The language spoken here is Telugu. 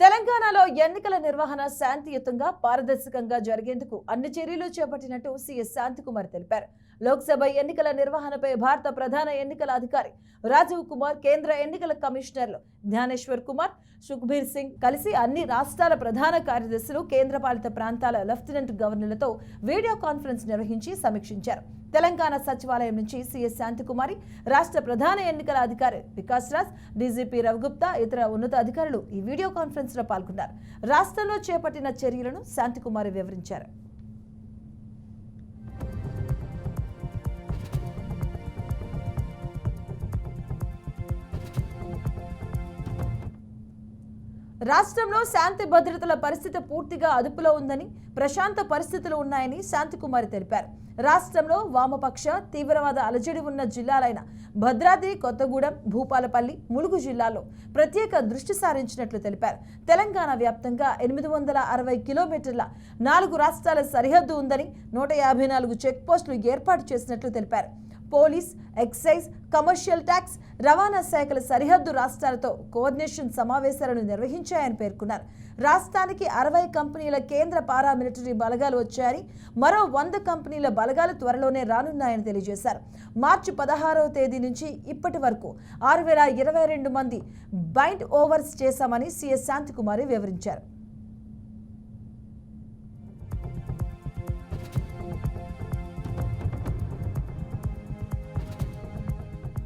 తెలంగాణలో ఎన్నికల నిర్వహణ శాంతియుతంగా పారదర్శకంగా జరిగేందుకు అన్ని చర్యలు చేపట్టినట్టు సీఎస్ శాంతికుమార్ తెలిపారు. లోక్సభ ఎన్నికల నిర్వహణపై భారత ప్రధాన ఎన్నికల అధికారి రాజీవ్ కుమార్, కేంద్ర ఎన్నికల కమిషనర్లు జ్ఞానేశ్వర్ కుమార్, సుఖ్బీర్ సింగ్ కలిసి అన్ని రాష్ట్రాల ప్రధాన కార్యదర్శులు, కేంద్రపాలిత ప్రాంతాల లెఫ్టినెంట్ గవర్నర్లతో వీడియో కాన్ఫరెన్స్ నిర్వహించి సమీక్షించారు. తెలంగాణ సచివాలయం నుంచి సీఎస్ శాంతికుమారి, రాష్ట్ర ప్రధాన ఎన్నికల అధికారి వికాస్ రాజ్, డీజీపీ రవిగుప్తా, ఇతర ఉన్నత అధికారులు ఈ వీడియో కాన్ఫరెన్స్ లో పాల్గొన్నారు. రాష్ట్రంలో చేపట్టిన చర్యలను శాంతికుమారి వివరించారు. రాష్ట్రంలో శాంతి భద్రతల పరిస్థితి పూర్తిగా అదుపులో ఉందని, ప్రశాంత పరిస్థితులు ఉన్నాయని శాంతికుమారి తెలిపారు. రాష్ట్రంలో వామపక్ష తీవ్రవాద అలజడి ఉన్న జిల్లాలైన భద్రాద్రి కొత్తగూడెం, భూపాలపల్లి, ములుగు జిల్లాల్లో ప్రత్యేక దృష్టి సారించినట్లు తెలిపారు. తెలంగాణ వ్యాప్తంగా 860 కిలోమీటర్ల 4 రాష్ట్రాల సరిహద్దు ఉందని, 154 చెక్ పోస్టులు ఏర్పాటు చేసినట్లు తెలిపారు. పోలీస్, ఎక్సైజ్, కమర్షియల్ ట్యాక్స్, రవాణా శాఖల సరిహద్దు రాష్ట్రాలతో కోఆర్డినేషన్ సమావేశాలను నిర్వహించాయని పేర్కొన్నారు. రాష్ట్రానికి 60 కంపెనీల కేంద్ర పారామిలిటరీ బలగాలు వచ్చాయని, మరో 100 కంపెనీల బలగాలు త్వరలోనే రానున్నాయని తెలియజేశారు. మార్చి 16వ తేదీ నుంచి ఇప్పటి వరకు 6022 మంది బైండ్ ఓవర్స్ చేశామని సీఎస్ శాంతికుమారి వివరించారు.